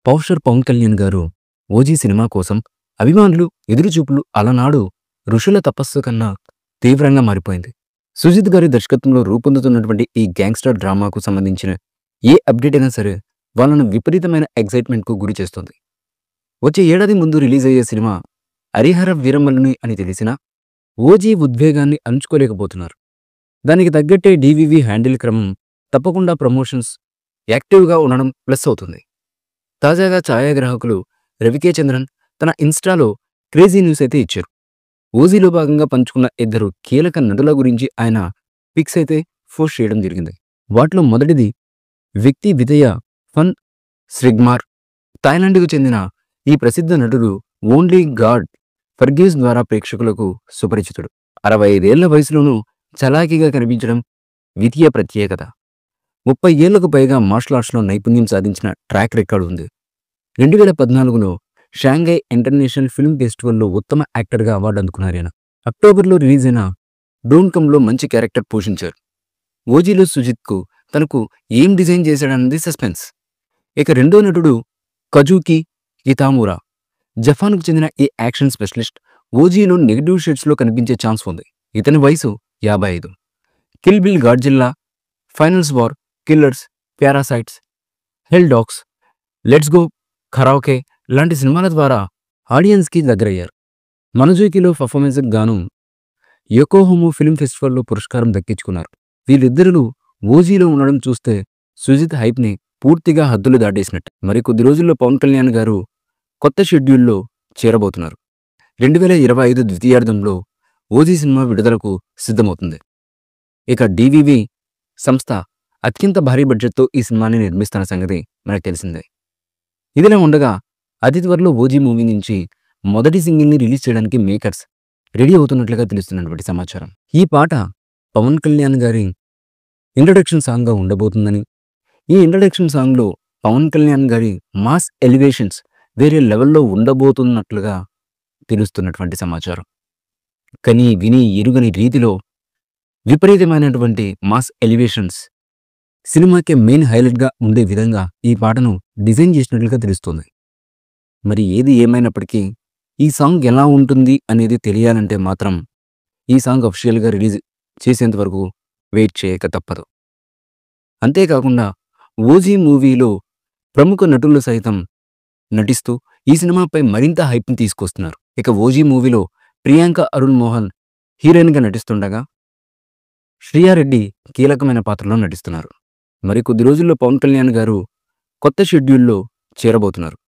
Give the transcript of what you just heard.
పౌషర్ పవన్ కళ్యాణ్ గారు 'OG' cinema కోసం అభిమానులు ఎదురుచూపులు అలనాడు ఋషుల తపస్సు కన్నా తీవ్రంగా మారిపోయింది. సుజిత్ గారి దర్శకత్వంలో రూపొందుతున్నటువంటి ఈ గ్యాంగ్‌స్టర్ డ్రామాకు సంబంధించిన ఏ అప్డేట్ అయినా సరే వాళ్ళను విపరీతమైన ఎక్సైట్‌మెంట్‌కు గురి చేస్తుంది. వచ్చే ఏడాది ముందు రిలీజ్ అయ్యే సినిమా 'హరిహర వీరమల్లుని' అని తెలిసినా 'ఓజీ' ఉద్వేగాన్ని అణుచుకోలేకపోతున్నారు. దానికి తగ్గట్టే డీవీవీ హ్యాండిల్ క్రమం తప్పకుండా ప్రమోషన్స్ యాక్టివ్‌గా ఉండడం ప్లస్ అవుతుంది. తాజాగా ఛాయాగ్రాహకులు రవికే చంద్రన్ తన ఇన్‌స్టాలో క్రేజీ న్యూస్ అయితే ఇచ్చారు. 'ఓజీలో భాగంగా పంచుకున్న ఇద్దరు కీలక నటుల గురించి ఆయన పిక్స్ అయితే పోస్ట్ చేయడం జరిగింది. వాటిలో మొదటిది వ్యక్తి విజయ ఫన్ శ్రిగ్మార్. థాయిలాండ్‌కు చెందిన ఈ ప్రసిద్ధ నటుడు 'ఓన్లీ గాడ్ ఫర్గివ్స్' ద్వారా ప్రేక్షకులకు సుపరిచితుడు. 65 ఏళ్ల వయసులోనూ చలాకీగా కనిపించడం ద్వితీయ ప్రత్యేకత. 30 ఏళ్లకు పైగా మార్షల్ ఆర్ట్స్‌లో నైపుణ్యం సాధించిన ట్రాక్ రికార్డు ఉంది. 2014లో షాంఘై ఇంటర్నేషనల్ ఫిల్మ్ ఫెస్టివల్లో ఉత్తమ యాక్టర్‌గా అవార్డు అందుకున్నారాయన. అక్టోబర్లో రిలీజ్ అయిన 'డోంట్ కమ్'లో మంచి క్యారెక్టర్ పోషించారు. 'ఓజీలో సుజిత్‌కు తనకు ఏం డిజైన్ చేశాడన్నది సస్పెన్స్. ఇక రెండో నటుడు కజూకి కితామురా. జపాన్‌కు చెందిన ఈ యాక్షన్ స్పెషలిస్ట్ 'ఓజీలో నెగెటివ్ షేడ్స్‌లో కనిపించే ఛాన్స్ ఉంది. ఇతని వయసు 55. 'Kill bill', 'Godzilla', 'finals war', 'killers', 'parasites', 'hell dogs', 'let's go karaoke' లాంటి సినిమాల ద్వారా ఆడియన్స్‌కి దగ్గరయ్యారు. 'మనజుకి'లో పర్ఫార్మెన్స్‌కి గాను యొకోహోమో ఫిల్మ్ ఫెస్టివల్లో పురస్కారం దక్కించుకున్నారు. వీళ్ళిద్దరూ 'ఓజీలో ఉండడం చూస్తే సుజిత్ హైప్‌ని పూర్తిగా హద్దులు దాటేసినట్టే. మరి కొద్ది రోజుల్లో పవన్ కళ్యాణ్ గారు కొత్త షెడ్యూల్‌లో చేరబోతున్నారు. 2025 ద్వితీయార్ధంలో 'ఓజీ' సినిమా విడుదలకు సిద్ధమవుతుంది. ఇక డీవీవీ సంస్థ అత్యంత భారీ బడ్జెట్‌తో ఈ సినిమాని నిర్మిస్తున్న సంగతి మనకు తెలిసిందే. ఇదిలా ఉండగా అతి త్వరలో 'ఓజీ' మూవీ నుంచి మొదటి సింగిల్‌ని రిలీజ్ చేయడానికి మేకర్స్ రెడీ అవుతున్నట్లుగా తెలుస్తున్నటువంటి సమాచారం. ఈ పాట పవన్ కళ్యాణ్ గారి ఇంట్రడక్షన్ సాంగ్‌గా ఉండబోతుందని, ఈ ఇంట్రడక్షన్ సాంగ్‌లో పవన్ కళ్యాణ్ గారి మాస్ ఎలివేషన్స్ వేరే లెవెల్‌లో ఉండబోతున్నట్లుగా తెలుస్తున్నటువంటి సమాచారం. కని విని ఎరుగని రీతిలో విపరీతమైనటువంటి మాస్ ఎలివేషన్స్ సినిమాకే మెయిన్ హైలైట్‌గా ఉండే విధంగా ఈ పాటను డిజైన్ చేసినట్లుగా తెలుస్తోంది. మరి ఏది ఏమైనప్పటికీ ఈ సాంగ్ ఎలా ఉంటుంది అనేది తెలియాలంటే మాత్రం ఈ సాంగ్ అఫీషియల్‌గా రిలీజ్ చేసేంత వరకు వెయిట్ చేయక తప్పదు. అంతేకాకుండా 'ఓజీ' మూవీలో ప్రముఖ నటులు సైతం నటిస్తూ ఈ సినిమాపై మరింత హైప్‌ని తీసుకొస్తున్నారు. ఇక 'ఓజీ' మూవీలో ప్రియాంక అరుణ్ మోహన్ హీరోయిన్‌గా నటిస్తుండగా శ్రియా రెడ్డి కీలకమైన పాత్రలో నటిస్తున్నారు. మరి కొద్ది రోజుల్లో పవన్ కళ్యాణ్ గారు కొత్త షెడ్యూల్‌లో చేరబోతున్నారు.